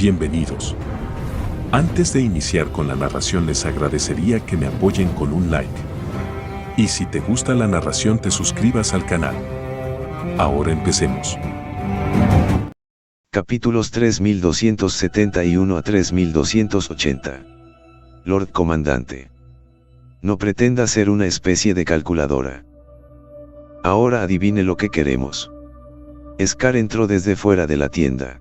Bienvenidos. Antes de iniciar con la narración les agradecería que me apoyen con un like. Y si te gusta la narración te suscribas al canal. Ahora empecemos. Capítulos 3271 a 3280. Lord Comandante. No pretenda ser una especie de calculadora. Ahora adivine lo que queremos. Scar entró desde fuera de la tienda.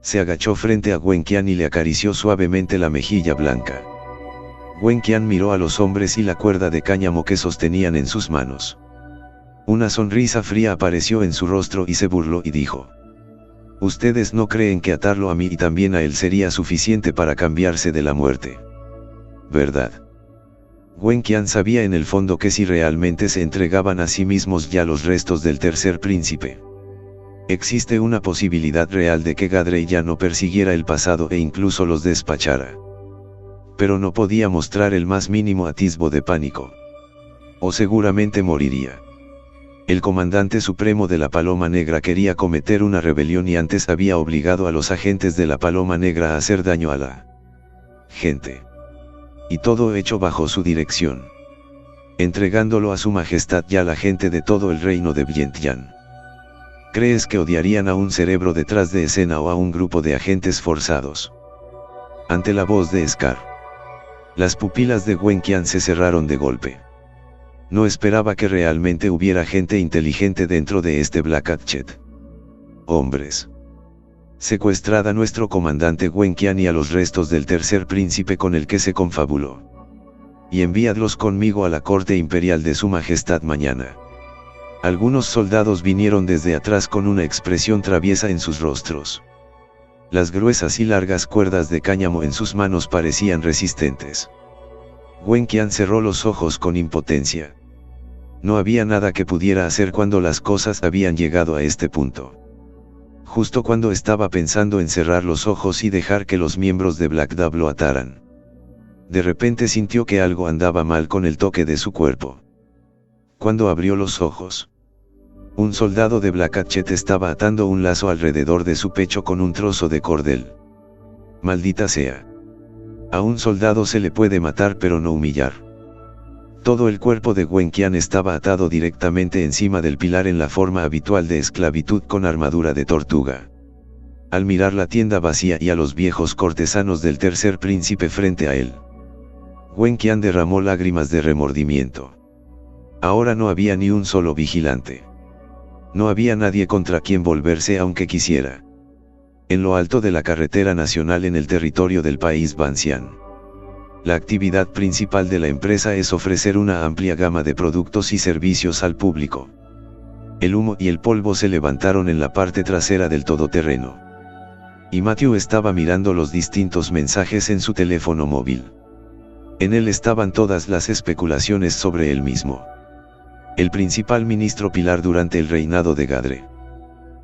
Se agachó frente a Wenqian y le acarició suavemente la mejilla blanca. Wenqian miró a los hombres y la cuerda de cáñamo que sostenían en sus manos. Una sonrisa fría apareció en su rostro y se burló y dijo: «Ustedes no creen que atarlo a mí y también a él sería suficiente para cambiarse de la muerte, ¿verdad?» Wenqian sabía en el fondo que si realmente se entregaban a sí mismos ya los restos del tercer príncipe, existe una posibilidad real de que Gadrei ya no persiguiera el pasado e incluso los despachara. Pero no podía mostrar el más mínimo atisbo de pánico. O seguramente moriría. El comandante supremo de la Paloma Negra quería cometer una rebelión y antes había obligado a los agentes de la Paloma Negra a hacer daño a la gente. Y todo hecho bajo su dirección. Entregándolo a su majestad y a la gente de todo el reino de Vientiane. ¿Crees que odiarían a un cerebro detrás de escena o a un grupo de agentes forzados? Ante la voz de Scar, las pupilas de Wenqian se cerraron de golpe. No esperaba que realmente hubiera gente inteligente dentro de este Black Hatchet. Hombres. Secuestrad a nuestro comandante Wenqian y a los restos del tercer príncipe con el que se confabuló. Y enviadlos conmigo a la corte imperial de su majestad mañana. Algunos soldados vinieron desde atrás con una expresión traviesa en sus rostros. Las gruesas y largas cuerdas de cáñamo en sus manos parecían resistentes. Wenqian cerró los ojos con impotencia. No había nada que pudiera hacer cuando las cosas habían llegado a este punto. Justo cuando estaba pensando en cerrar los ojos y dejar que los miembros de Black Dove lo ataran. De repente sintió que algo andaba mal con el toque de su cuerpo. Cuando abrió los ojos, un soldado de Black Hatchet estaba atando un lazo alrededor de su pecho con un trozo de cordel. Maldita sea. A un soldado se le puede matar pero no humillar. Todo el cuerpo de Wenqian estaba atado directamente encima del pilar en la forma habitual de esclavitud con armadura de tortuga. Al mirar la tienda vacía y a los viejos cortesanos del tercer príncipe frente a él, Wenqian derramó lágrimas de remordimiento. Ahora no había ni un solo vigilante. No había nadie contra quien volverse aunque quisiera. En lo alto de la carretera nacional en el territorio del país Vientiane. La actividad principal de la empresa es ofrecer una amplia gama de productos y servicios al público. El humo y el polvo se levantaron en la parte trasera del todoterreno. Y Matthew estaba mirando los distintos mensajes en su teléfono móvil. En él estaban todas las especulaciones sobre él mismo. El principal ministro pilar durante el reinado de Gadre.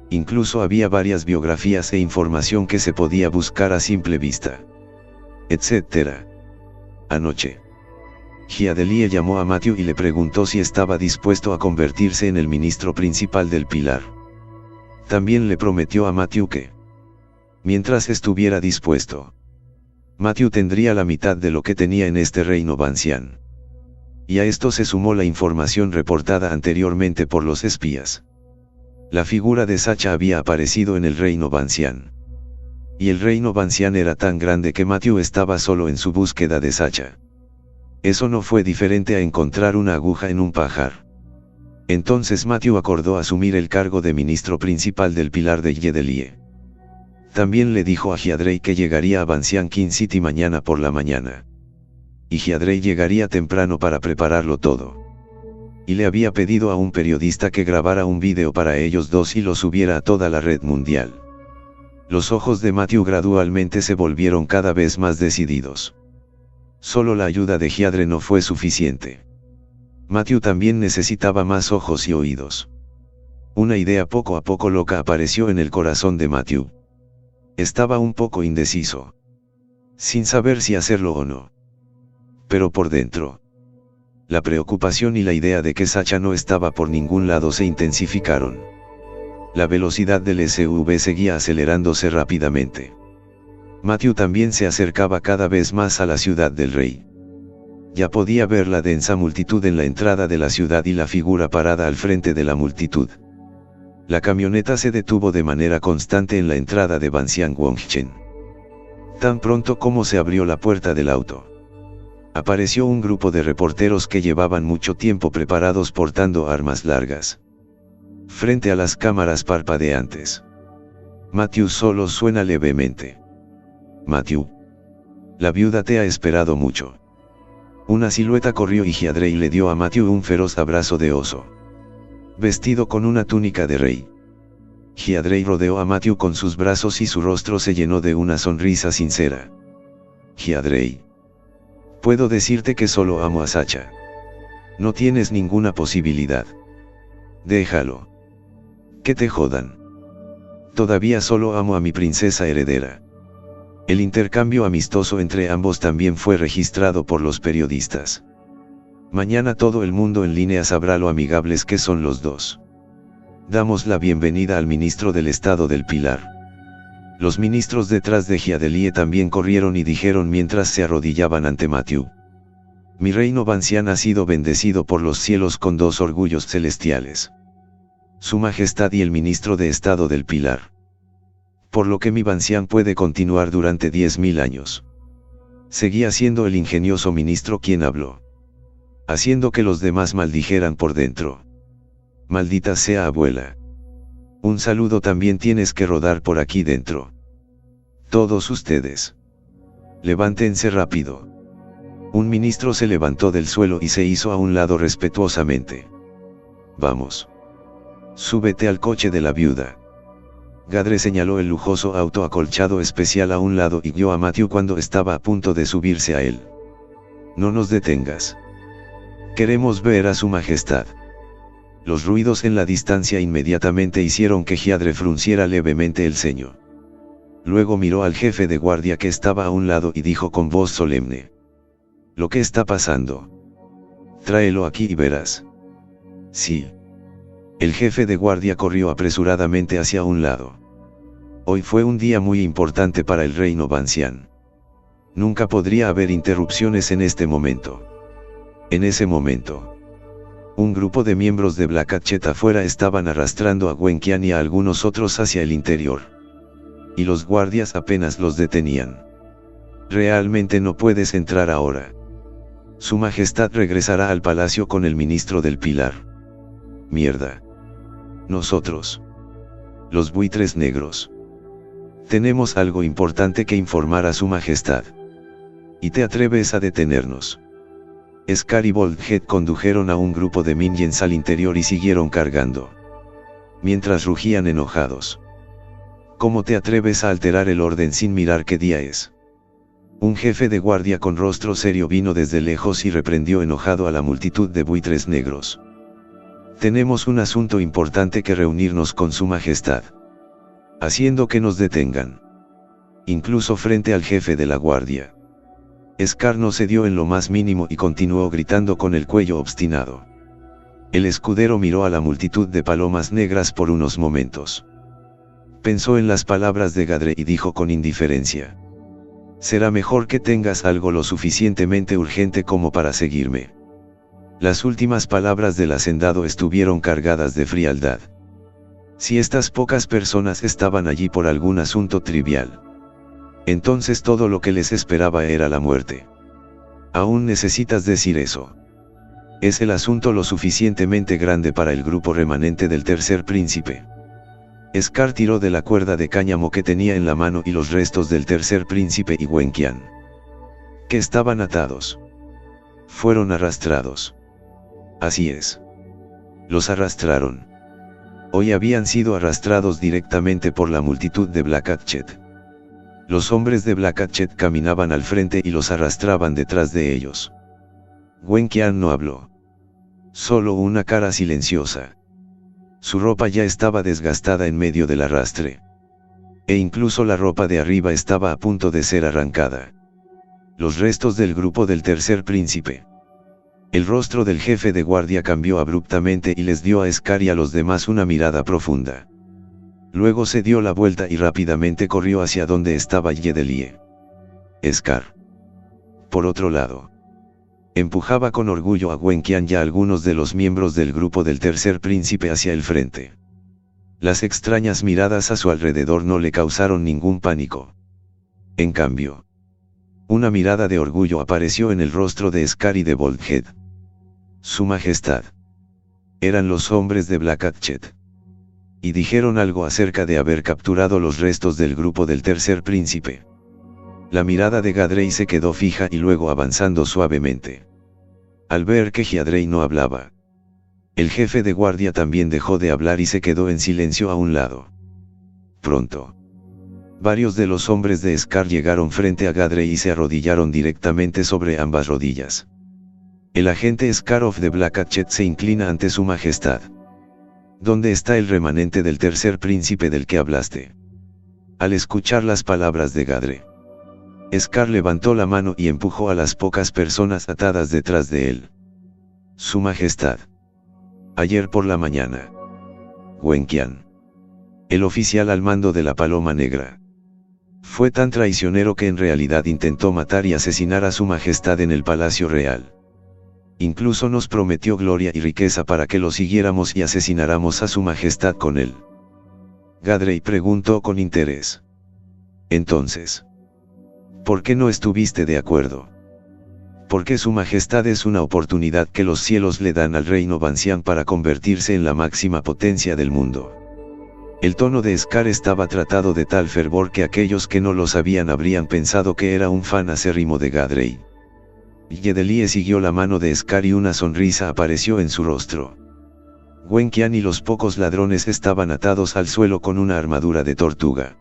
Incluso había varias biografías e información que se podía buscar a simple vista. Etc. Anoche, Giadelie llamó a Matthew y le preguntó si estaba dispuesto a convertirse en el ministro principal del pilar. También le prometió a Matthew que, mientras estuviera dispuesto, Matthew tendría la mitad de lo que tenía en este reino Vientiane. Y a esto se sumó la información reportada anteriormente por los espías. La figura de Sacha había aparecido en el reino Vientiane. Y el reino Vientiane era tan grande que Matthew estaba solo en su búsqueda de Sacha. Eso no fue diferente a encontrar una aguja en un pajar. Entonces Matthew acordó asumir el cargo de ministro principal del pilar de Giadelie. También le dijo a Giadrey que llegaría a Vientiane King City mañana por la mañana. Y Giadrey llegaría temprano para prepararlo todo. Y le había pedido a un periodista que grabara un vídeo para ellos dos y lo subiera a toda la red mundial. Los ojos de Matthew gradualmente se volvieron cada vez más decididos. Solo la ayuda de Giadre no fue suficiente. Matthew también necesitaba más ojos y oídos. Una idea poco a poco loca apareció en el corazón de Matthew. Estaba un poco indeciso. Sin saber si hacerlo o no. Pero por dentro, la preocupación y la idea de que Sacha no estaba por ningún lado se intensificaron. La velocidad del SUV seguía acelerándose rápidamente. Matthew también se acercaba cada vez más a la ciudad del rey. Ya podía ver la densa multitud en la entrada de la ciudad y la figura parada al frente de la multitud. La camioneta se detuvo de manera constante en la entrada de Banxiang Wongchen. Tan pronto como se abrió la puerta del auto, apareció un grupo de reporteros que llevaban mucho tiempo preparados portando armas largas. Frente a las cámaras parpadeantes, Matthew solo suena levemente. Matthew. La viuda te ha esperado mucho. Una silueta corrió y Hyadrei le dio a Matthew un feroz abrazo de oso. Vestido con una túnica de rey, Hyadrei rodeó a Matthew con sus brazos y su rostro se llenó de una sonrisa sincera. Hyadrei. Puedo decirte que solo amo a Sacha. No tienes ninguna posibilidad. Déjalo. Que te jodan. Todavía solo amo a mi princesa heredera. El intercambio amistoso entre ambos también fue registrado por los periodistas. Mañana todo el mundo en línea sabrá lo amigables que son los dos. Damos la bienvenida al ministro del Estado del Pilar. Los ministros detrás de Hyadelie también corrieron y dijeron mientras se arrodillaban ante Matthew. Mi reino Banxiang ha sido bendecido por los cielos con dos orgullos celestiales. Su Majestad y el ministro de Estado del Pilar. Por lo que mi Banxiang puede continuar durante 10.000 años. Seguía siendo el ingenioso ministro quien habló, haciendo que los demás maldijeran por dentro. Maldita sea abuela. Un saludo también tienes que rodar por aquí dentro. Todos ustedes. Levántense rápido. Un ministro se levantó del suelo y se hizo a un lado respetuosamente. Vamos. Súbete al coche de la viuda. Gadre señaló el lujoso auto acolchado especial a un lado y guió a Matthew cuando estaba a punto de subirse a él. No nos detengas. Queremos ver a su majestad. Los ruidos en la distancia inmediatamente hicieron que Hyadre frunciera levemente el ceño. Luego miró al jefe de guardia que estaba a un lado y dijo con voz solemne. ¿Lo que está pasando? Tráelo aquí y verás. Sí. El jefe de guardia corrió apresuradamente hacia un lado. Hoy fue un día muy importante para el reino Banxiang. Nunca podría haber interrupciones en este momento. En ese momento, un grupo de miembros de Black Hatchet afuera estaban arrastrando a Wenqian y a algunos otros hacia el interior. Y los guardias apenas los detenían. Realmente no puedes entrar ahora. Su Majestad regresará al palacio con el ministro del Pilar. Mierda. Nosotros, los buitres negros, tenemos algo importante que informar a su Majestad. ¿Y te atreves a detenernos? Scar y Boldhead condujeron a un grupo de minions al interior y siguieron cargando, mientras rugían enojados. ¿Cómo te atreves a alterar el orden sin mirar qué día es? Un jefe de guardia con rostro serio vino desde lejos y reprendió enojado a la multitud de buitres negros. Tenemos un asunto importante que reunirnos con su Majestad. Haciendo que nos detengan. Incluso frente al jefe de la guardia. Scar no cedió en lo más mínimo y continuó gritando con el cuello obstinado. El escudero miró a la multitud de palomas negras por unos momentos. Pensó en las palabras de Gadre y dijo con indiferencia. Será mejor que tengas algo lo suficientemente urgente como para seguirme. Las últimas palabras del hacendado estuvieron cargadas de frialdad. Si estas pocas personas estaban allí por algún asunto trivial, entonces todo lo que les esperaba era la muerte. Aún necesitas decir eso. ¿Es el asunto lo suficientemente grande para el grupo remanente del tercer príncipe? Scar tiró de la cuerda de cáñamo que tenía en la mano y los restos del tercer príncipe y Wenqian, que estaban atados, fueron arrastrados. Así es. Los arrastraron. Hoy habían sido arrastrados directamente por la multitud de Black Hatchet. Los hombres de Black Hatchet caminaban al frente y los arrastraban detrás de ellos. Wenqian no habló. Solo una cara silenciosa. Su ropa ya estaba desgastada en medio del arrastre. E incluso la ropa de arriba estaba a punto de ser arrancada. Los restos del grupo del tercer príncipe. El rostro del jefe de guardia cambió abruptamente y les dio a Scar y a los demás una mirada profunda. Luego se dio la vuelta y rápidamente corrió hacia donde estaba Yedelie. Scar. Por otro lado, empujaba con orgullo a Gwenkian y a algunos de los miembros del grupo del Tercer Príncipe hacia el frente. Las extrañas miradas a su alrededor no le causaron ningún pánico. En cambio, una mirada de orgullo apareció en el rostro de Scar y de Baldhead. Su Majestad. Eran los hombres de Black Hatchet. Y dijeron algo acerca de haber capturado los restos del grupo del Tercer Príncipe. La mirada de Gadrei se quedó fija y luego avanzando suavemente. Al ver que Hiadrei no hablaba, el jefe de guardia también dejó de hablar y se quedó en silencio a un lado. Pronto, varios de los hombres de Scar llegaron frente a Gadrei y se arrodillaron directamente sobre ambas rodillas. El agente Scarov de Black Hatchet se inclina ante su majestad. ¿Dónde está el remanente del Tercer Príncipe del que hablaste? Al escuchar las palabras de Gadre, Scar levantó la mano y empujó a las pocas personas atadas detrás de él. Su Majestad. Ayer por la mañana, Gwenkian, el oficial al mando de la Paloma Negra, fue tan traicionero que en realidad intentó matar y asesinar a Su Majestad en el Palacio Real. Incluso nos prometió gloria y riqueza para que lo siguiéramos y asesináramos a Su Majestad con él. Gadrei preguntó con interés. Entonces, ¿por qué no estuviste de acuerdo? Porque Su Majestad es una oportunidad que los cielos le dan al reino Bancian para convertirse en la máxima potencia del mundo. El tono de Scar estaba tratado de tal fervor que aquellos que no lo sabían habrían pensado que era un fan acérrimo de Gadrei. Yedelie siguió la mano de Scar y una sonrisa apareció en su rostro. Gwenkian y los pocos ladrones estaban atados al suelo con una armadura de tortuga.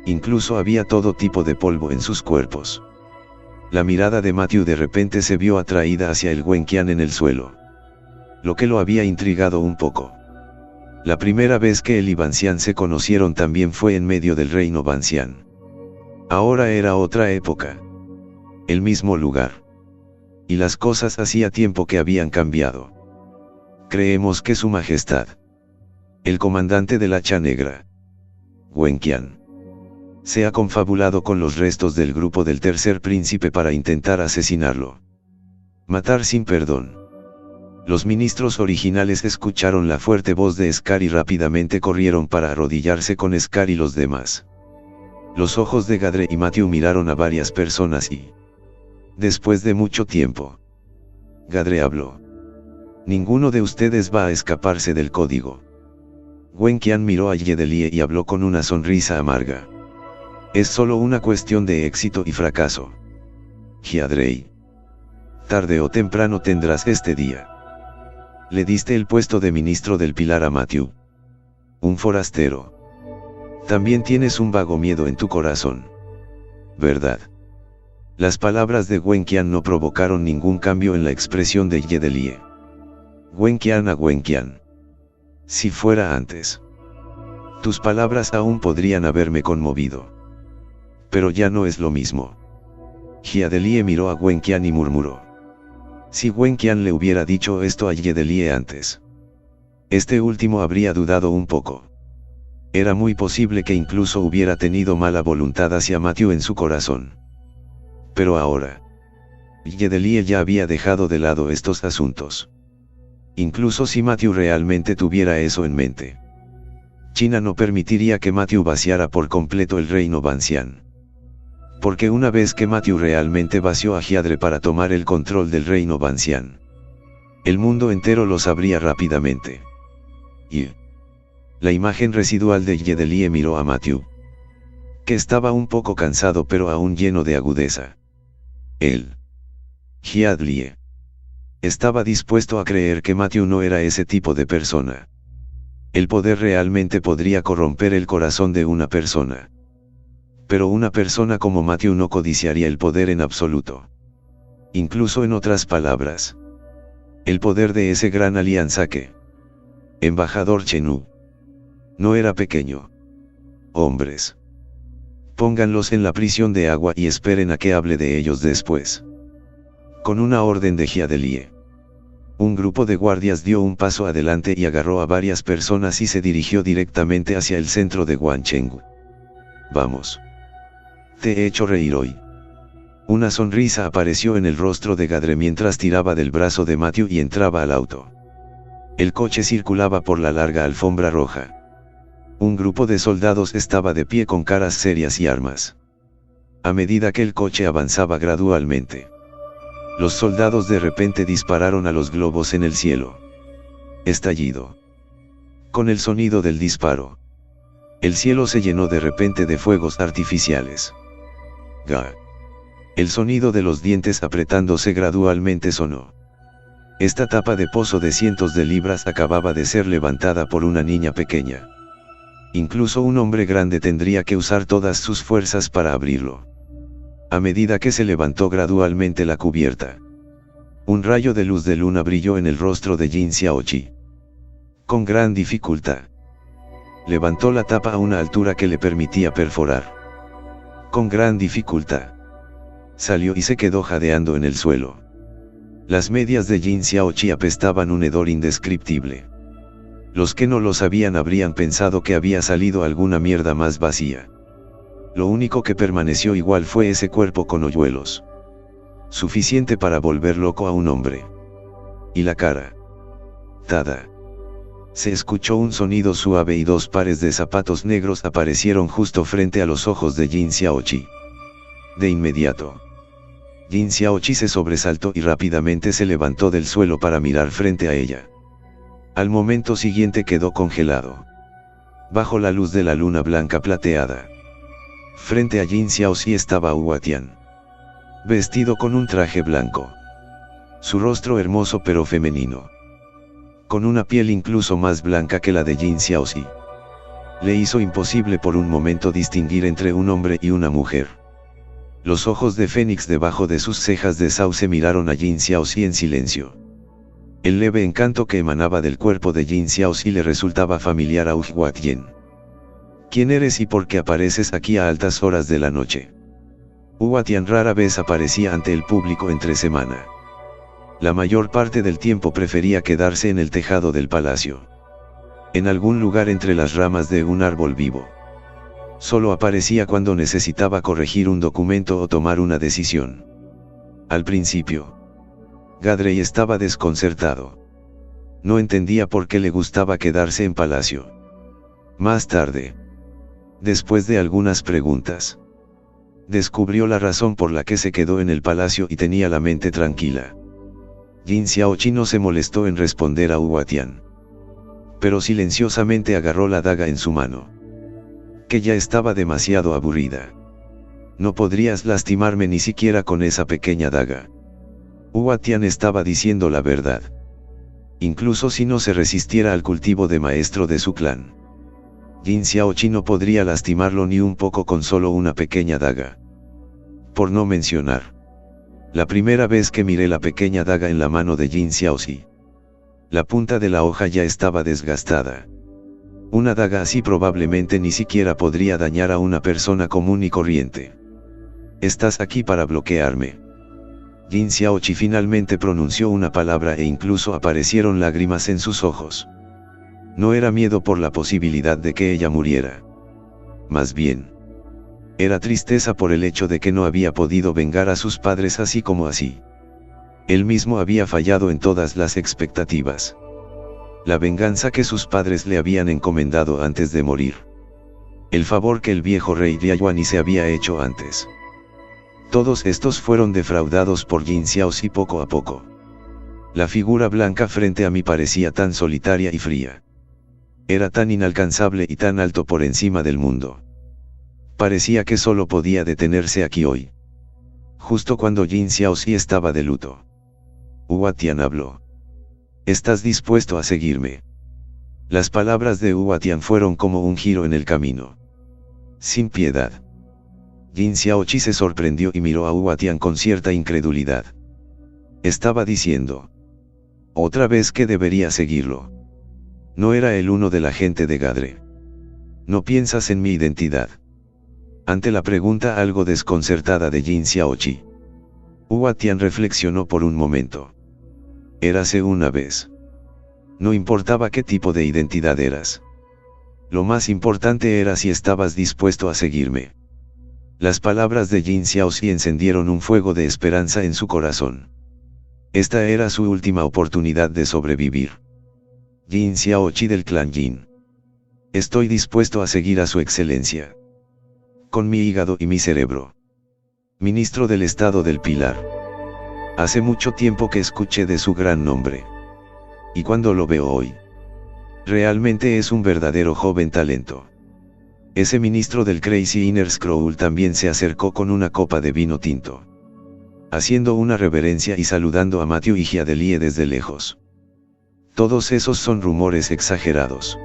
Incluso había todo tipo de polvo en sus cuerpos. La mirada de Matthew de repente se vio atraída hacia el Gwenkian en el suelo, lo que lo había intrigado un poco. La primera vez que él y Bancian se conocieron también fue en medio del reino Bancian. Ahora era otra época. El mismo lugar. Y las cosas hacía tiempo que habían cambiado. Creemos que Su Majestad, el comandante del Hacha Negra, Gwenkian, se ha confabulado con los restos del grupo del Tercer Príncipe para intentar asesinarlo. Matar sin perdón. Los ministros originales escucharon la fuerte voz de Scar y rápidamente corrieron para arrodillarse con Scar y los demás. Los ojos de Gadre y Matthew miraron a varias personas y, después de mucho tiempo, Gadre habló. Ninguno de ustedes va a escaparse del código. Gwenkian miró a Yedelie y habló con una sonrisa amarga. Es solo una cuestión de éxito y fracaso. Hiadrei. Tarde o temprano tendrás este día. Le diste el puesto de ministro del Pilar a Matthew. Un forastero. También tienes un vago miedo en tu corazón. ¿Verdad? Las palabras de Gwenkian no provocaron ningún cambio en la expresión de Yedelie. Gwenkian a Gwenkian. Si fuera antes. Tus palabras aún podrían haberme conmovido. Pero ya no es lo mismo. Yedelie miró a Gwenkian y murmuró. Si Gwenkian le hubiera dicho esto a Yedelie antes, este último habría dudado un poco. Era muy posible que incluso hubiera tenido mala voluntad hacia Matthew en su corazón. Pero ahora, Yedelie ya había dejado de lado estos asuntos. Incluso si Matthew realmente tuviera eso en mente, China no permitiría que Matthew vaciara por completo el reino Bancian. Porque una vez que Matthew realmente vació a Hiadre para tomar el control del reino Bancian, el mundo entero lo sabría rápidamente. Y la imagen residual de Yedelie miró a Matthew, que estaba un poco cansado pero aún lleno de agudeza. Él, Yedelie, estaba dispuesto a creer que Matthew no era ese tipo de persona. El poder realmente podría corromper el corazón de una persona. Pero una persona como Matthew no codiciaría el poder en absoluto. Incluso en otras palabras, el poder de ese gran alianza que, embajador Chenu, no era pequeño. Hombres, pónganlos en la prisión de agua y esperen a que hable de ellos después. Con una orden de Yedelie, Un grupo de guardias dio un paso adelante y agarró a varias personas y se dirigió directamente hacia el centro de Wancheng. Vamos. Te he hecho reír hoy. Una sonrisa apareció en el rostro de Gadre mientras tiraba del brazo de Matthew y entraba al auto. El coche circulaba por la larga alfombra roja. Un grupo de soldados estaba de pie con caras serias y armas. A medida que el coche avanzaba gradualmente, los soldados de repente dispararon a los globos en el cielo. Estallido. Con el sonido del disparo, el cielo se llenó de repente de fuegos artificiales. Ga. El sonido de los dientes apretándose gradualmente sonó. Esta tapa de pozo de cientos de libras acababa de ser levantada por una niña pequeña. Incluso un hombre grande tendría que usar todas sus fuerzas para abrirlo. A medida que se levantó gradualmente la cubierta, un rayo de luz de luna brilló en el rostro de Jin Xiaoqi. Con gran dificultad, levantó la tapa a una altura que le permitía perforar. Con gran dificultad, salió y se quedó jadeando en el suelo. Las medias de Jin Xiaoqi apestaban un hedor indescriptible. Los que no lo sabían habrían pensado que había salido alguna mierda más vacía. Lo único que permaneció igual fue ese cuerpo con hoyuelos. Suficiente para volver loco a un hombre. Y la cara. Tada. Se escuchó un sonido suave y dos pares de zapatos negros aparecieron justo frente a los ojos de Jin Xiaoqi. De inmediato, Jin Xiaoqi se sobresaltó y rápidamente se levantó del suelo para mirar frente a ella. Al momento siguiente quedó congelado. Bajo la luz de la luna blanca plateada. Frente a Jin Xiaoqi estaba Hua Tian. Vestido con un traje blanco. Su rostro hermoso pero femenino. Con una piel incluso más blanca que la de Jin Xiaoqi. Le hizo imposible por un momento distinguir entre un hombre y una mujer. Los ojos de Fénix debajo de sus cejas de sauce miraron a Jin Xiaoqi en silencio. El leve encanto que emanaba del cuerpo de Jin Xiaoqi le resultaba familiar a Hua Tian. ¿Quién eres y por qué apareces aquí a altas horas de la noche? Hua Tian rara vez aparecía ante el público entre semana. La mayor parte del tiempo prefería quedarse en el tejado del palacio. En algún lugar entre las ramas de un árbol vivo. Solo aparecía cuando necesitaba corregir un documento o tomar una decisión. Al principio, Gadrey estaba desconcertado. No entendía por qué le gustaba quedarse en palacio. Más tarde, después de algunas preguntas, descubrió la razón por la que se quedó en el palacio y tenía la mente tranquila. Jin Xiaoqi no se molestó en responder a Hua Tian. Pero silenciosamente agarró la daga en su mano. Que ya estaba demasiado aburrida. No podrías lastimarme ni siquiera con esa pequeña daga. Hua Tian estaba diciendo la verdad. Incluso si no se resistiera al cultivo de maestro de su clan. Jin Xiaoqi no podría lastimarlo ni un poco con solo una pequeña daga. Por no mencionar la primera vez que miré la pequeña daga en la mano de Jin Xiaoqi. La punta de la hoja ya estaba desgastada. Una daga así probablemente ni siquiera podría dañar a una persona común y corriente. Estás aquí para bloquearme. Jin Xiaoqi finalmente pronunció una palabra e incluso aparecieron lágrimas en sus ojos. No era miedo por la posibilidad de que ella muriera. Más bien, era tristeza por el hecho de que no había podido vengar a sus padres así como así. Él mismo había fallado en todas las expectativas. La venganza que sus padres le habían encomendado antes de morir. El favor que el viejo rey Liaoyuan se había hecho antes. Todos estos fueron defraudados por Jin Xiaoqi poco a poco. La figura blanca frente a mí parecía tan solitaria y fría. Era tan inalcanzable y tan alto por encima del mundo. Parecía que solo podía detenerse aquí hoy. Justo cuando Jin Xiaoqi estaba de luto. Hua Tian habló. ¿Estás dispuesto a seguirme? Las palabras de Hua Tian fueron como un giro en el camino. Sin piedad. Jin Xiaoqi se sorprendió y miró a Hua Tian con cierta incredulidad. Estaba diciendo. Otra vez que debería seguirlo. No era él uno de la gente de Gadre. ¿No piensas en mi identidad? Ante la pregunta algo desconcertada de Jin Xiaoqi, Hua Tian reflexionó por un momento. Érase una vez. No importaba qué tipo de identidad eras. Lo más importante era si estabas dispuesto a seguirme. Las palabras de Jin Xiaoxi encendieron un fuego de esperanza en su corazón. Esta era su última oportunidad de sobrevivir. Jin Xiaoqi del clan Jin. Estoy dispuesto a seguir a su excelencia. Con mi hígado y mi cerebro. Ministro del Estado del Pilar. Hace mucho tiempo que escuché de su gran nombre. Y cuando lo veo hoy. Realmente es un verdadero joven talento. Ese ministro del Crazy Inner Scroll también se acercó con una copa de vino tinto. Haciendo una reverencia y saludando a Matthew y Giadelie desde lejos. Todos esos son rumores exagerados.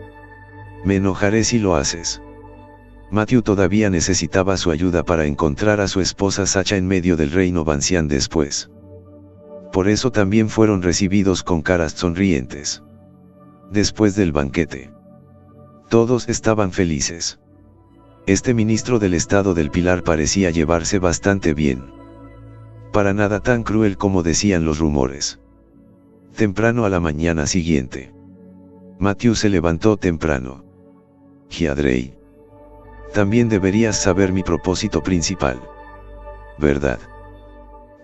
Me enojaré si lo haces. Matthew todavía necesitaba su ayuda para encontrar a su esposa Sacha en medio del reino Bancian después. Por eso también fueron recibidos con caras sonrientes. Después del banquete. Todos estaban felices. Este ministro del Estado del Pilar parecía llevarse bastante bien. Para nada tan cruel como decían los rumores. Temprano a la mañana siguiente. Matthew se levantó temprano. Giadrey. También deberías saber mi propósito principal. ¿Verdad?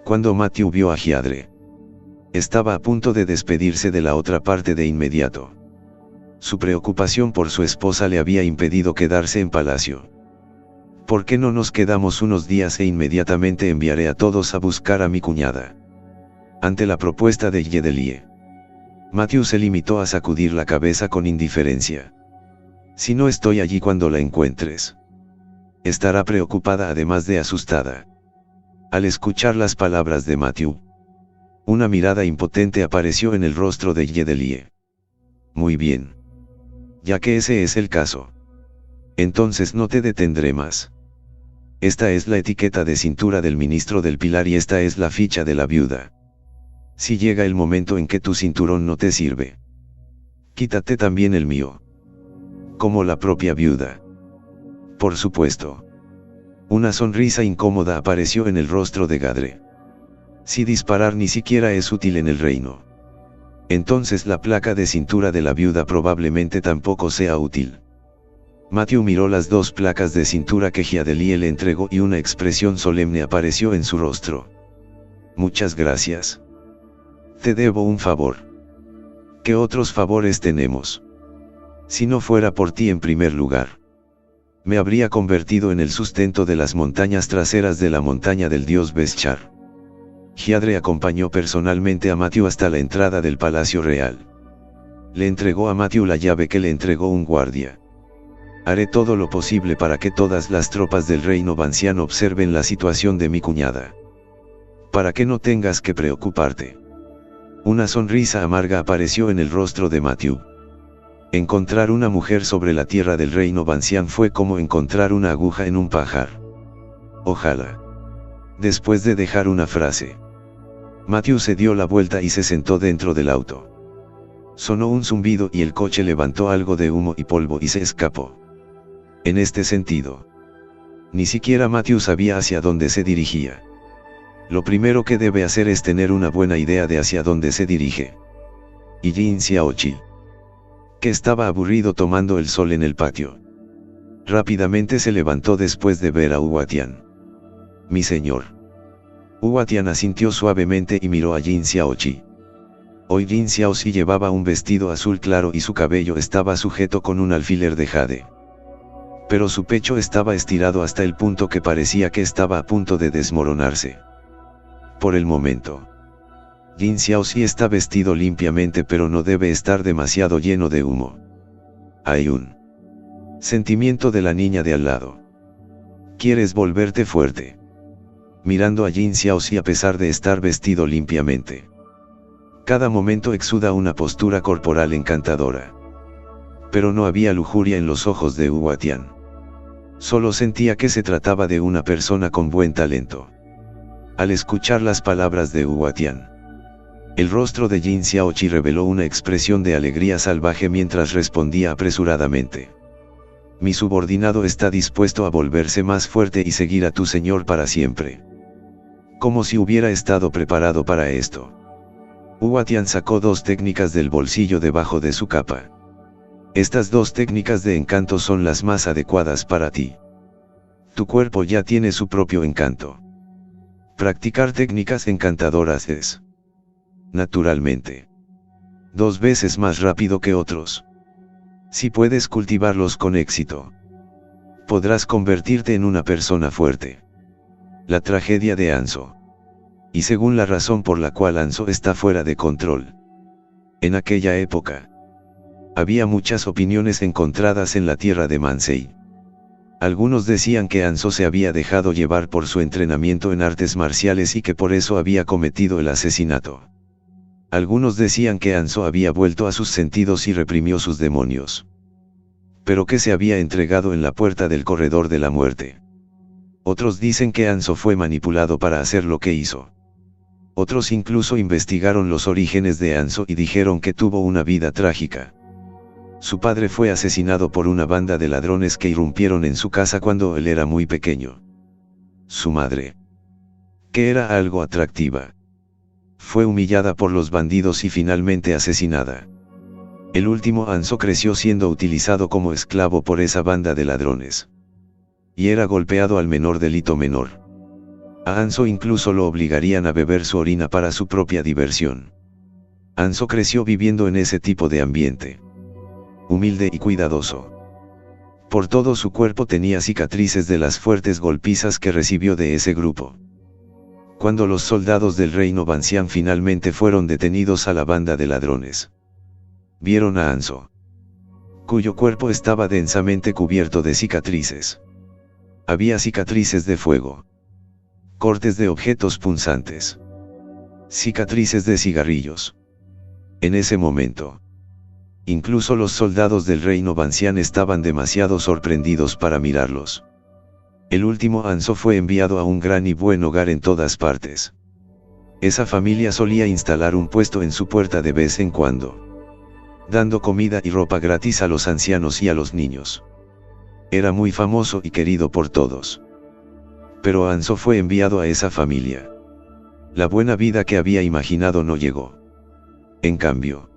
Cuando Matthew vio a Giadre. Estaba a punto de despedirse de la otra parte de inmediato. Su preocupación por su esposa le había impedido quedarse en palacio. ¿Por qué no nos quedamos unos días e inmediatamente enviaré a todos a buscar a mi cuñada? Ante la propuesta de Giadelie. Matthew se limitó a sacudir la cabeza con indiferencia. Si no estoy allí cuando la encuentres. Estará preocupada además de asustada. Al escuchar las palabras de Matthew. Una mirada impotente apareció en el rostro de Giadelie. Muy bien. Ya que ese es el caso. Entonces no te detendré más. Esta es la etiqueta de cintura del ministro del Pilar y esta es la ficha de la viuda. Si llega el momento en que tu cinturón no te sirve. Quítate también el mío. Como la propia viuda. Por supuesto. Una sonrisa incómoda apareció en el rostro de Gadre. Si disparar ni siquiera es útil en el reino. Entonces la placa de cintura de la viuda probablemente tampoco sea útil. Matthew miró las dos placas de cintura que Giadelie le entregó y una expresión solemne apareció en su rostro. Muchas gracias. Te debo un favor. ¿Qué otros favores tenemos? Si no fuera por ti en primer lugar. Me habría convertido en el sustento de las montañas traseras de la montaña del dios Beschar. Giadre acompañó personalmente a Matthew hasta la entrada del palacio real. Le entregó a Matthew la llave que le entregó un guardia. Haré todo lo posible para que todas las tropas del reino Bancian observen la situación de mi cuñada. Para que no tengas que preocuparte. Una sonrisa amarga apareció en el rostro de Matthew. Encontrar una mujer sobre la tierra del reino Bancian fue como encontrar una aguja en un pajar. Ojalá. Después de dejar una frase. Matthew se dio la vuelta y se sentó dentro del auto. Sonó un zumbido y el coche levantó algo de humo y polvo y se escapó. En este sentido. Ni siquiera Matthew sabía hacia dónde se dirigía. Lo primero que debe hacer es tener una buena idea de hacia dónde se dirige. Y Jin Xiaoqi, que estaba aburrido tomando el sol en el patio. Rápidamente se levantó después de ver a Huatian. Mi señor. Huatian asintió suavemente y miró a Jin Xiaoqi. Hoy Jin Xiaoqi llevaba un vestido azul claro y su cabello estaba sujeto con un alfiler de jade. Pero su pecho estaba estirado hasta el punto que parecía que estaba a punto de desmoronarse. Por el momento. Jin Xiaoqi está vestido limpiamente pero no debe estar demasiado lleno de humo. Hay un sentimiento de la niña de al lado. ¿Quieres volverte fuerte? Mirando a Jin Xiaoqi a pesar de estar vestido limpiamente. Cada momento exuda una postura corporal encantadora. Pero no había lujuria en los ojos de Huatian. Solo sentía que se trataba de una persona con buen talento. Al escuchar las palabras de Huatian, el rostro de Jin Xiaoqi reveló una expresión de alegría salvaje mientras respondía apresuradamente. Mi subordinado está dispuesto a volverse más fuerte y seguir a tu señor para siempre. Como si hubiera estado preparado para esto. Huatian sacó 2 técnicas del bolsillo debajo de su capa. Estas 2 técnicas de encanto son las más adecuadas para ti. Tu cuerpo ya tiene su propio encanto. Practicar técnicas encantadoras es, naturalmente, 2 veces más rápido que otros. Si puedes cultivarlos con éxito, podrás convertirte en una persona fuerte. La tragedia de Hanzo. Y según la razón por la cual Hanzo está fuera de control. En aquella época, había muchas opiniones encontradas en la tierra de Mansei. Algunos decían que Hanzo se había dejado llevar por su entrenamiento en artes marciales y que por eso había cometido el asesinato. Algunos decían que Hanzo había vuelto a sus sentidos y reprimió sus demonios. Pero que se había entregado en la puerta del corredor de la muerte. Otros dicen que Hanzo fue manipulado para hacer lo que hizo. Otros incluso investigaron los orígenes de Hanzo y dijeron que tuvo una vida trágica. Su padre fue asesinado por una banda de ladrones que irrumpieron en su casa cuando él era muy pequeño. Su madre, que era algo atractiva, fue humillada por los bandidos y finalmente asesinada. El último Hanzo creció siendo utilizado como esclavo por esa banda de ladrones. Y era golpeado al menor delito menor. A Hanzo incluso lo obligarían a beber su orina para su propia diversión. Hanzo creció viviendo en ese tipo de ambiente. Humilde y cuidadoso. Por todo su cuerpo tenía cicatrices de las fuertes golpizas que recibió de ese grupo. Cuando los soldados del reino Banxian finalmente fueron detenidos a la banda de ladrones, vieron a Hanzo, cuyo cuerpo estaba densamente cubierto de cicatrices. Había cicatrices de fuego, cortes de objetos punzantes, cicatrices de cigarrillos. En ese momento, incluso los soldados del reino Banxian estaban demasiado sorprendidos para mirarlos. El último Hanzo fue enviado a un gran y buen hogar en todas partes. Esa familia solía instalar un puesto en su puerta de vez en cuando, dando comida y ropa gratis a los ancianos y a los niños. Era muy famoso y querido por todos. Pero Hanzo fue enviado a esa familia. La buena vida que había imaginado no llegó. En cambio,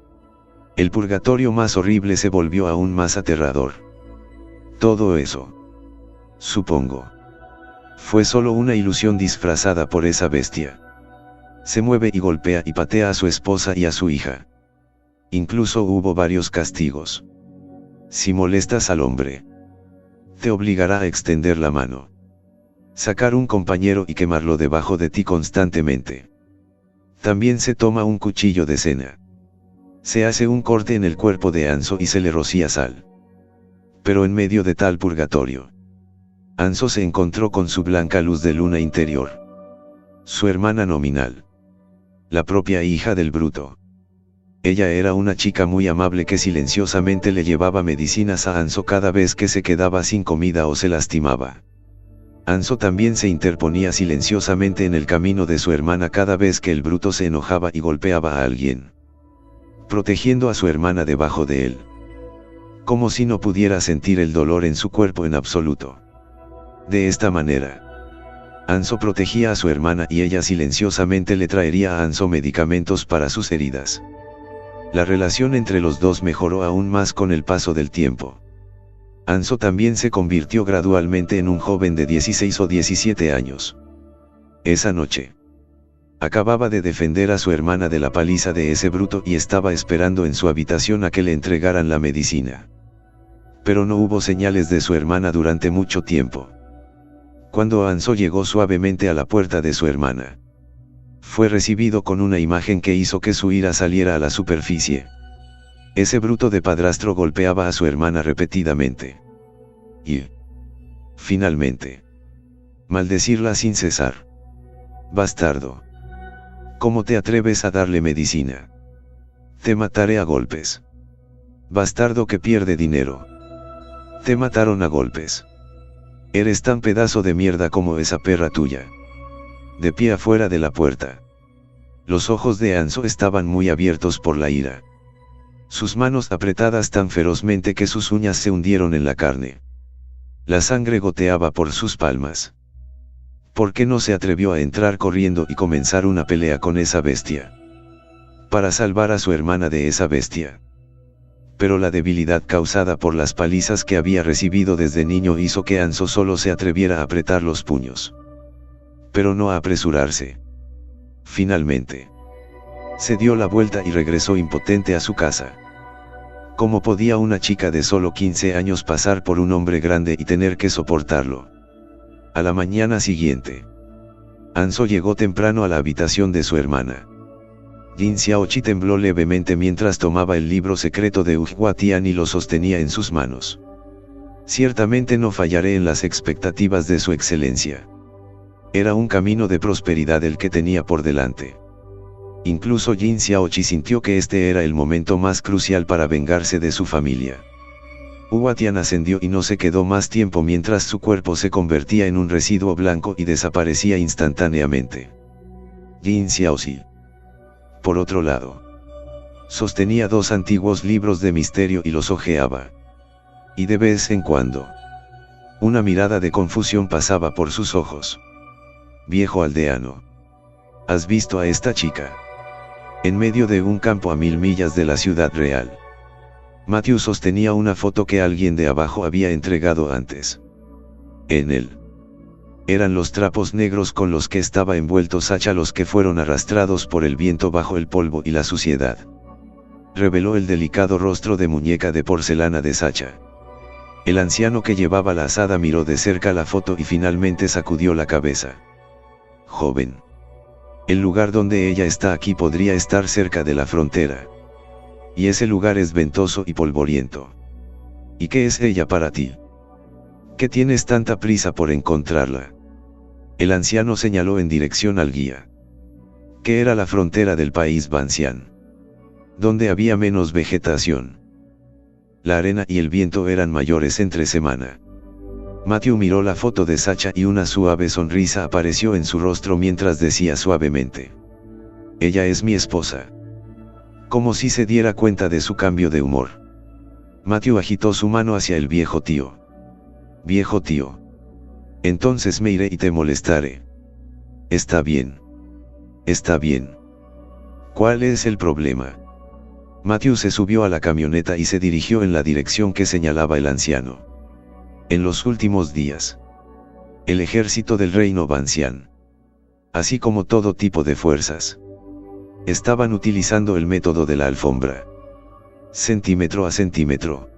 el purgatorio más horrible se volvió aún más aterrador. Todo eso, supongo, fue solo una ilusión disfrazada por esa bestia. Se mueve y golpea y patea a su esposa y a su hija. Incluso hubo varios castigos. Si molestas al hombre, te obligará a extender la mano, sacar un compañero y quemarlo debajo de ti constantemente. También se toma un cuchillo de cena. Se hace un corte en el cuerpo de Hanzo y se le rocía sal. Pero en medio de tal purgatorio, Hanzo se encontró con su blanca luz de luna interior. Su hermana nominal. La propia hija del bruto. Ella era una chica muy amable que silenciosamente le llevaba medicinas a Hanzo cada vez que se quedaba sin comida o se lastimaba. Hanzo también se interponía silenciosamente en el camino de su hermana cada vez que el bruto se enojaba y golpeaba a alguien, protegiendo a su hermana debajo de él, como si no pudiera sentir el dolor en su cuerpo en absoluto. De esta manera, Hanzo protegía a su hermana y ella silenciosamente le traería a Hanzo medicamentos para sus heridas. La relación entre los dos mejoró aún más con el paso del tiempo. Hanzo también se convirtió gradualmente en un joven de 16 o 17 años. Esa noche, acababa de defender a su hermana de la paliza de ese bruto y estaba esperando en su habitación a que le entregaran la medicina. Pero no hubo señales de su hermana durante mucho tiempo. Cuando Hanzo llegó suavemente a la puerta de su hermana, fue recibido con una imagen que hizo que su ira saliera a la superficie. Ese bruto de padrastro golpeaba a su hermana repetidamente. Y, finalmente, maldecirla sin cesar. Bastardo. ¿Cómo te atreves a darle medicina? Te mataré a golpes. Bastardo que pierde dinero. Te mataron a golpes. Eres tan pedazo de mierda como esa perra tuya. De pie afuera de la puerta. Los ojos de Hanzo estaban muy abiertos por la ira. Sus manos apretadas tan ferozmente que sus uñas se hundieron en la carne. La sangre goteaba por sus palmas. ¿Por qué no se atrevió a entrar corriendo y comenzar una pelea con esa bestia? para salvar a su hermana de esa bestia. Pero la debilidad causada por las palizas que había recibido desde niño hizo que Hanzo solo se atreviera a apretar los puños. Pero no a apresurarse. Finalmente, se dio la vuelta y regresó impotente a su casa. ¿Cómo podía una chica de solo 15 años pasar por un hombre grande y tener que soportarlo? A la mañana siguiente, Hanzo llegó temprano a la habitación de su hermana. Jin Xiaoqi tembló levemente mientras tomaba el libro secreto de Hua Tian y lo sostenía en sus manos. Ciertamente no fallaré en las expectativas de su excelencia. Era un camino de prosperidad el que tenía por delante. Incluso Jin Xiaoqi sintió que este era el momento más crucial para vengarse de su familia. Hua Tian ascendió y no se quedó más tiempo mientras su cuerpo se convertía en un residuo blanco y desaparecía instantáneamente. Jin Xiaoxi, por otro lado, sostenía 2 antiguos libros de misterio y los hojeaba. Y de vez en cuando, una mirada de confusión pasaba por sus ojos. Viejo aldeano, ¿has visto a esta chica? En medio de un campo a 1000 millas de la ciudad real, Matthew sostenía una foto que alguien de abajo había entregado antes. En él eran los trapos negros con los que estaba envuelto Sacha los que fueron arrastrados por el viento bajo el polvo y la suciedad. Reveló el delicado rostro de muñeca de porcelana de Sacha. El anciano que llevaba la azada miró de cerca la foto y finalmente sacudió la cabeza. Joven, el lugar donde ella está aquí podría estar cerca de la frontera. Y ese lugar es ventoso y polvoriento. ¿Y qué es ella para ti? ¿Qué tienes tanta prisa por encontrarla? El anciano señaló en dirección al guía. Que era la frontera del país Banxian, donde había menos vegetación. La arena y el viento eran mayores entre semana. Matthew miró la foto de Sacha y una suave sonrisa apareció en su rostro mientras decía suavemente: ella es mi esposa. Como si se diera cuenta de su cambio de humor, Matthew agitó su mano hacia el viejo tío. Viejo tío. Entonces me iré y te molestaré. Está bien. Está bien. ¿Cuál es el problema? Matthew se subió a la camioneta y se dirigió en la dirección que señalaba el anciano. En los últimos días, el ejército del reino Banxian, así como todo tipo de fuerzas, estaban utilizando el método de la alfombra. Centímetro a centímetro.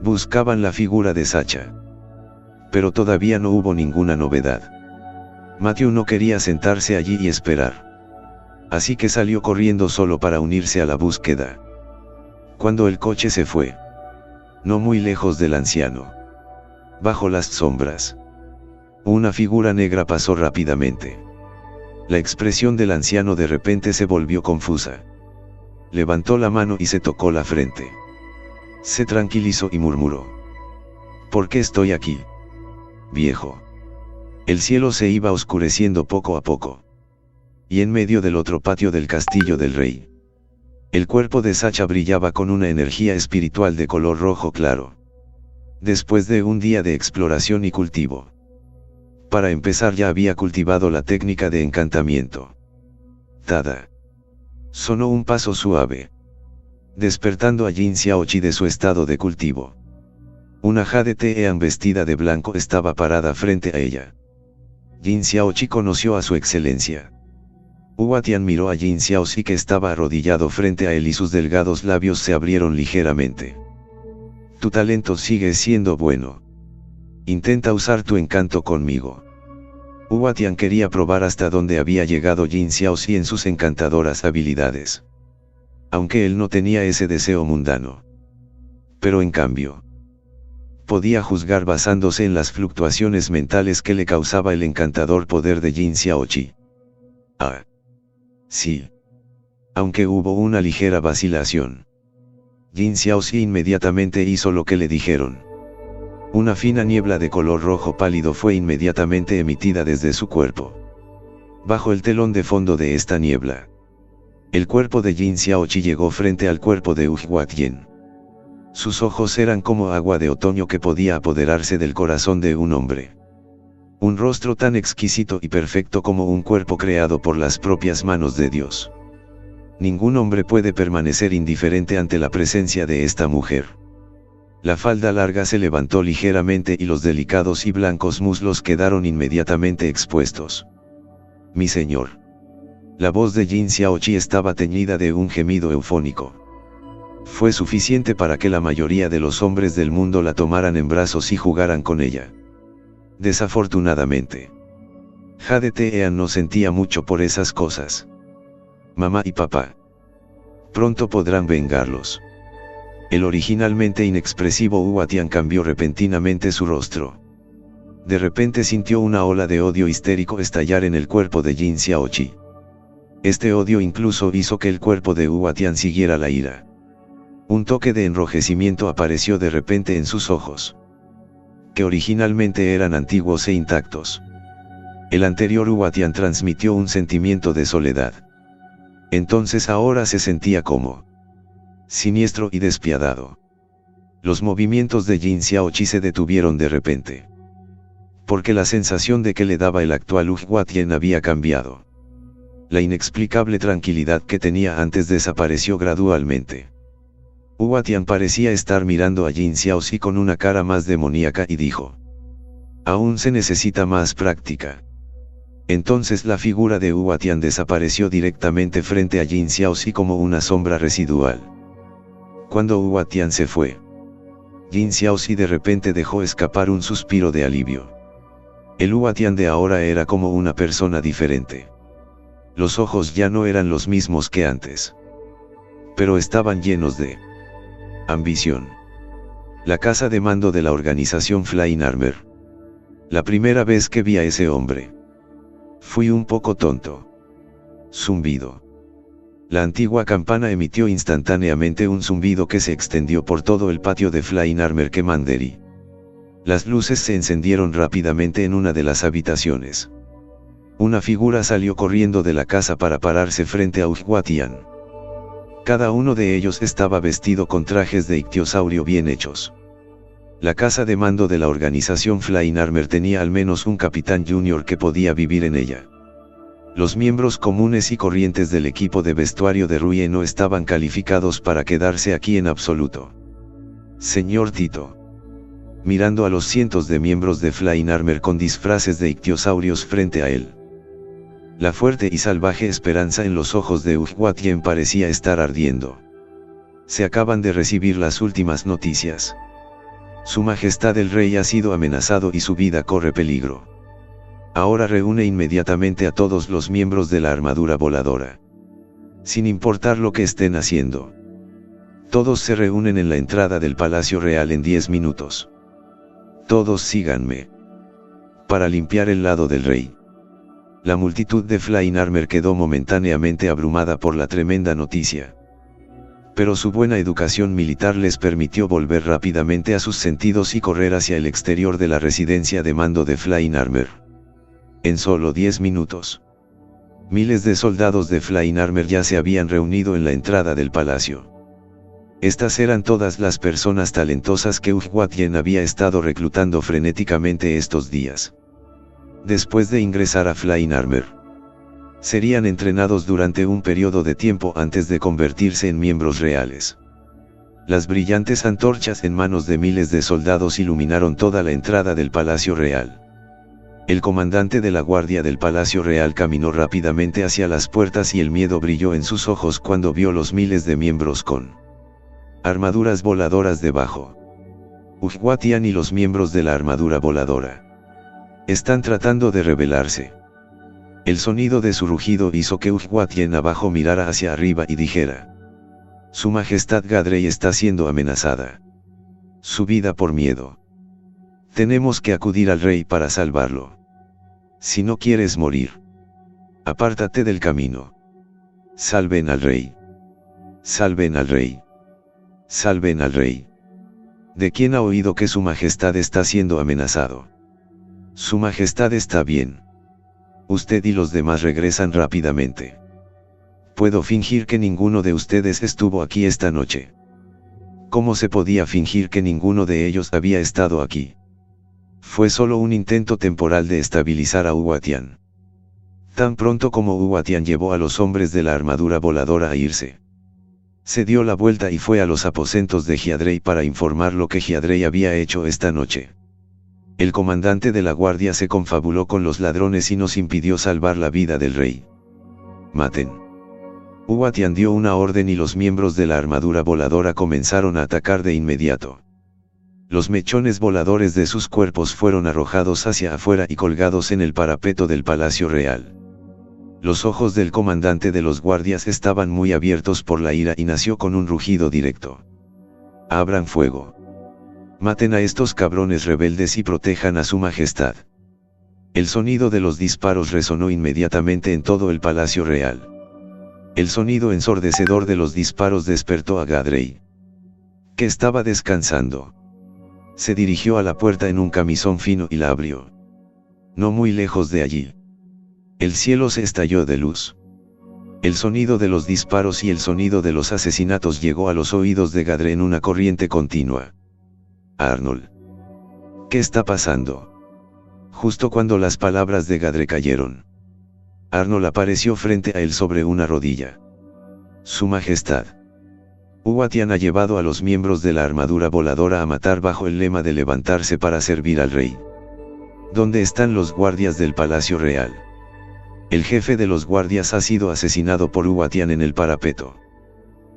Buscaban la figura de Sacha. Pero todavía no hubo ninguna novedad. Matthew no quería sentarse allí y esperar. Así que salió corriendo solo para unirse a la búsqueda. Cuando el coche se fue, no muy lejos del anciano, bajo las sombras, una figura negra pasó rápidamente. La expresión del anciano de repente se volvió confusa. Levantó la mano y se tocó la frente. Se tranquilizó y murmuró: ¿por qué estoy aquí, viejo? El cielo se iba oscureciendo poco a poco. Y en medio del otro patio del castillo del rey, el cuerpo de Sacha brillaba con una energía espiritual de color rojo claro. Después de un día de exploración y cultivo. Para empezar, ya había cultivado la técnica de encantamiento. Tada. Sonó un paso suave, despertando a Jin Xiaoqi de su estado de cultivo. Una Jade Teean vestida de blanco estaba parada frente a ella. Jin Xiaoqi conoció a su excelencia. Hua Tian miró a Jin Xiaoxi que estaba arrodillado frente a él y sus delgados labios se abrieron ligeramente. Tu talento sigue siendo bueno. Intenta usar tu encanto conmigo. Hua Tian quería probar hasta dónde había llegado Jin Xiaoxi en sus encantadoras habilidades. Aunque él no tenía ese deseo mundano. Pero en cambio, podía juzgar basándose en las fluctuaciones mentales que le causaba el encantador poder de Jin Xiaoqi. Ah. Sí. Aunque hubo una ligera vacilación, Jin Xiaoxi inmediatamente hizo lo que le dijeron. Una fina niebla de color rojo pálido fue inmediatamente emitida desde su cuerpo. Bajo el telón de fondo de esta niebla, el cuerpo de Jin Xiaoqi llegó frente al cuerpo de Hua Tian. Sus ojos eran como agua de otoño que podía apoderarse del corazón de un hombre. Un rostro tan exquisito y perfecto como un cuerpo creado por las propias manos de Dios. Ningún hombre puede permanecer indiferente ante la presencia de esta mujer. La falda larga se levantó ligeramente y los delicados y blancos muslos quedaron inmediatamente expuestos. Mi señor. La voz de Jin Xiaoqi estaba teñida de un gemido eufónico. Fue suficiente para que la mayoría de los hombres del mundo la tomaran en brazos y jugaran con ella. Desafortunadamente, Jade Teean no sentía mucho por esas cosas. Mamá y papá. Pronto podrán vengarlos. El originalmente inexpresivo Hua Tian cambió repentinamente su rostro. De repente sintió una ola de odio histérico estallar en el cuerpo de Jin Xiaoqi. Este odio incluso hizo que el cuerpo de Hua Tian siguiera la ira. Un toque de enrojecimiento apareció de repente en sus ojos, que originalmente eran antiguos e intactos. El anterior Hua Tian transmitió un sentimiento de soledad. Entonces ahora se sentía como siniestro y despiadado. Los movimientos de Jin Xiaoqi se detuvieron de repente, porque la sensación de que le daba el actual Hua Tian había cambiado. La inexplicable tranquilidad que tenía antes desapareció gradualmente. Hua Tian parecía estar mirando a Jin Xiaoqi con una cara más demoníaca y dijo: aún se necesita más práctica. Entonces la figura de Hua Tian desapareció directamente frente a Jin Xiaoqi como una sombra residual. Cuando Hua Tian se fue, Jin Xiaoqi de repente dejó escapar un suspiro de alivio. El Hua Tian de ahora era como una persona diferente. Los ojos ya no eran los mismos que antes, pero estaban llenos de ambición. La casa de mando de la organización Flying Armor. La primera vez que vi a ese hombre, fui un poco tonto. Zumbido. La antigua campana emitió instantáneamente un zumbido que se extendió por todo el patio de Flying Armor Commandery. Las luces se encendieron rápidamente en una de las habitaciones. Una figura salió corriendo de la casa para pararse frente a Hua Tian. Cada uno de ellos estaba vestido con trajes de ictiosaurio bien hechos. La casa de mando de la organización Flying Armor tenía al menos un capitán junior que podía vivir en ella. Los miembros comunes y corrientes del equipo de vestuario de Ruye no estaban calificados para quedarse aquí en absoluto. Señor Tito. Mirando a los cientos de miembros de Flying Armor con disfraces de ictiosaurios frente a él. La fuerte y salvaje esperanza en los ojos de Hua Tian parecía estar ardiendo. Se acaban de recibir las últimas noticias. Su Majestad el Rey ha sido amenazado y su vida corre peligro. Ahora reúne inmediatamente a todos los miembros de la armadura voladora. Sin importar lo que estén haciendo. Todos se reúnen en la entrada del Palacio Real en 10 minutos. Todos síganme. Para limpiar el lado del rey. La multitud de Flying Armor quedó momentáneamente abrumada por la tremenda noticia. Pero su buena educación militar les permitió volver rápidamente a sus sentidos y correr hacia el exterior de la residencia de mando de Flying Armor. En solo 10 minutos. Miles de soldados de Flying Armor ya se habían reunido en la entrada del palacio. Estas eran todas las personas talentosas que Hua Tian había estado reclutando frenéticamente estos días. Después de ingresar a Flying Armor, serían entrenados durante un periodo de tiempo antes de convertirse en miembros reales. Las brillantes antorchas en manos de miles de soldados iluminaron toda la entrada del Palacio Real. El comandante de la guardia del Palacio Real caminó rápidamente hacia las puertas y el miedo brilló en sus ojos cuando vio los miles de miembros con armaduras voladoras debajo. Hua Tian y los miembros de la armadura voladora están tratando de rebelarse. El sonido de su rugido hizo que Hua Tian abajo mirara hacia arriba y dijera: Su Majestad Gadrei está siendo amenazada. Su vida por miedo. Tenemos que acudir al rey para salvarlo. Si no quieres morir, apártate del camino. Salven al rey. Salven al rey. Salven al rey. ¿De quién ha oído que su Majestad está siendo amenazado? Su Majestad está bien. Usted y los demás regresan rápidamente. Puedo fingir que ninguno de ustedes estuvo aquí esta noche. ¿Cómo se podía fingir que ninguno de ellos había estado aquí? Fue solo un intento temporal de estabilizar a Hua Tian. Tan pronto como Uwatian llevó a los hombres de la armadura voladora a irse, se dio la vuelta y fue a los aposentos de Hiadrei para informar lo que Hiadrei había hecho esta noche. El comandante de la guardia se confabuló con los ladrones y nos impidió salvar la vida del rey. Maten. Uwatian dio una orden y los miembros de la armadura voladora comenzaron a atacar de inmediato. Los mechones voladores de sus cuerpos fueron arrojados hacia afuera y colgados en el parapeto del Palacio Real. Los ojos del comandante de los guardias estaban muy abiertos por la ira y nació con un rugido directo. Abran fuego. Maten a estos cabrones rebeldes y protejan a su majestad. El sonido de los disparos resonó inmediatamente en todo el Palacio Real. El sonido ensordecedor de los disparos despertó a Gadrei, que estaba descansando. Se dirigió a la puerta en un camisón fino y la abrió. No muy lejos de allí, el cielo se estalló de luz. El sonido de los disparos y el sonido de los asesinatos llegó a los oídos de Gadrei en una corriente continua. Arnold. ¿Qué está pasando? Justo cuando las palabras de Gadrei cayeron, Arnold apareció frente a él sobre una rodilla. Su Majestad. Uwatian ha llevado a los miembros de la armadura voladora a matar bajo el lema de levantarse para servir al rey. ¿Dónde están los guardias del Palacio Real? El jefe de los guardias ha sido asesinado por Uwatian en el parapeto.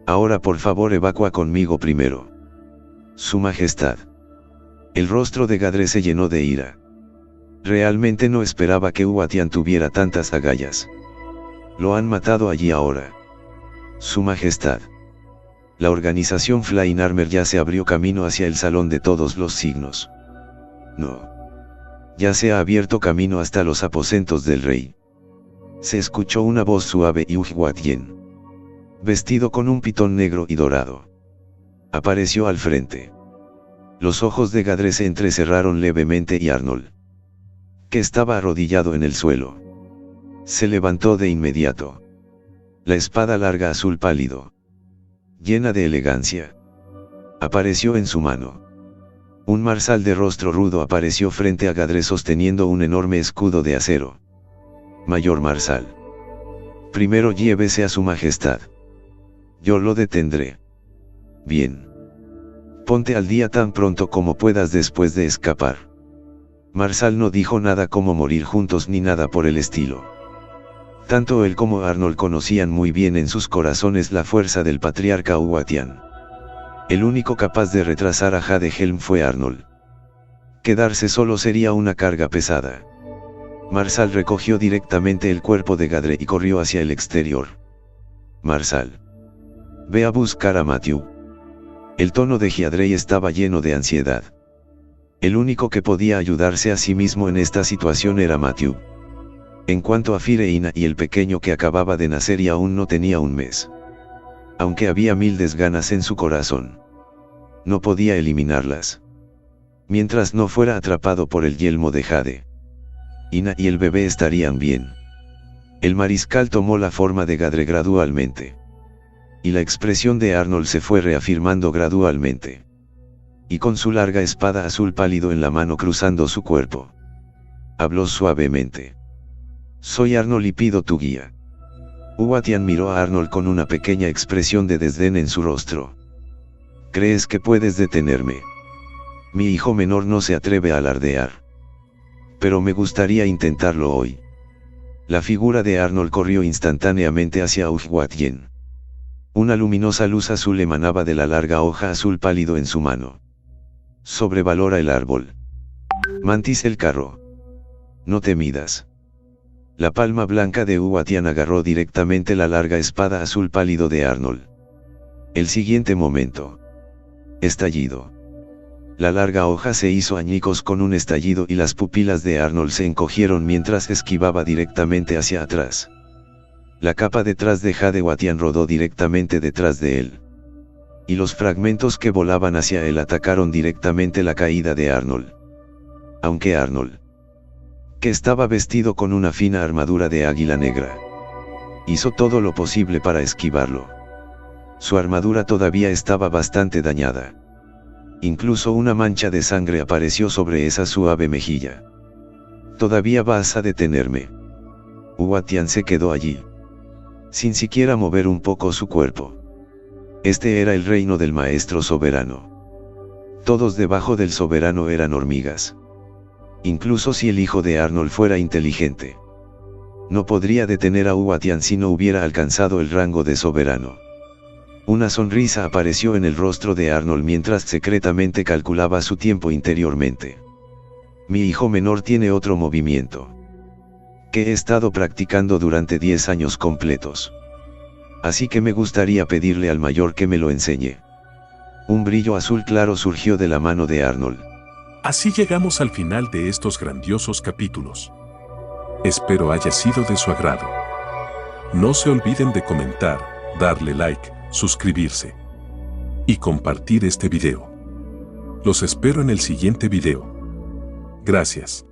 Ahora por favor evacúa conmigo primero. Su Majestad. El rostro de Gadrei se llenó de ira. Realmente no esperaba que Uwatian tuviera tantas agallas. Lo han matado allí ahora. Su Majestad. La organización Flying Armor ya se abrió camino hacia el Salón de Todos los Signos. No. Ya se ha abierto camino hasta los aposentos del rey. Se escuchó una voz suave y Uwatian, vestido con un pitón negro y dorado, apareció al frente. Los ojos de Gadrei se entrecerraron levemente y Arnold, que estaba arrodillado en el suelo, se levantó de inmediato. La espada larga azul pálido, llena de elegancia, apareció en su mano. Un marsal de rostro rudo apareció frente a Gadrei sosteniendo un enorme escudo de acero. Mayor Marsal. Primero llévese a su majestad. Yo lo detendré. Bien. Ponte al día tan pronto como puedas después de escapar. Marsal no dijo nada como morir juntos ni nada por el estilo. Tanto él como Arnold conocían muy bien en sus corazones la fuerza del patriarca Uwatian. El único capaz de retrasar a Jade Helm fue Arnold. Quedarse solo sería una carga pesada. Marsal recogió directamente el cuerpo de Gadrei y corrió hacia el exterior. Marsal. Ve a buscar a Matthew. El tono de Hiadrei estaba lleno de ansiedad. El único que podía ayudarse a sí mismo en esta situación era Matthew. En cuanto a Fireina y el pequeño que acababa de nacer y aún no tenía un mes. Aunque había mil desganas en su corazón, no podía eliminarlas. Mientras no fuera atrapado por el yelmo de Jade, Ina y el bebé estarían bien. El mariscal tomó la forma de Gadrei gradualmente. Y la expresión de Arnold se fue reafirmando gradualmente. Y con su larga espada azul pálido en la mano cruzando su cuerpo, habló suavemente. Soy Arnold y pido tu guía. Uwatian miró a Arnold con una pequeña expresión de desdén en su rostro. ¿Crees que puedes detenerme? Mi hijo menor no se atreve a alardear. Pero me gustaría intentarlo hoy. La figura de Arnold corrió instantáneamente hacia Uwatian. Una luminosa luz azul emanaba de la larga hoja azul pálido en su mano. Sobrevalora el árbol. Mantis el carro. No te midas. La palma blanca de Uwatian agarró directamente la larga espada azul pálido de Arnold. El siguiente momento. Estallido. La larga hoja se hizo añicos con un estallido y las pupilas de Arnold se encogieron mientras esquivaba directamente hacia atrás. La capa detrás de Jade Uwatian rodó directamente detrás de él. Y los fragmentos que volaban hacia él atacaron directamente la caída de Arnold. Aunque Arnold, que estaba vestido con una fina armadura de águila negra, hizo todo lo posible para esquivarlo. Su armadura todavía estaba bastante dañada. Incluso una mancha de sangre apareció sobre esa suave mejilla. ¿Todavía vas a detenerme? Huatian se quedó allí, sin siquiera mover un poco su cuerpo. Este era el reino del maestro soberano. Todos debajo del soberano eran hormigas. Incluso si el hijo de Arnold fuera inteligente, no podría detener a Huatian si no hubiera alcanzado el rango de soberano. Una sonrisa apareció en el rostro de Arnold mientras secretamente calculaba su tiempo interiormente. Mi hijo menor tiene otro movimiento que he estado practicando durante 10 años completos. Así que me gustaría pedirle al mayor que me lo enseñe. Un brillo azul claro surgió de la mano de Arnold. Así llegamos al final de estos grandiosos capítulos. Espero haya sido de su agrado. No se olviden de comentar, darle like, suscribirse y compartir este video. Los espero en el siguiente video. Gracias.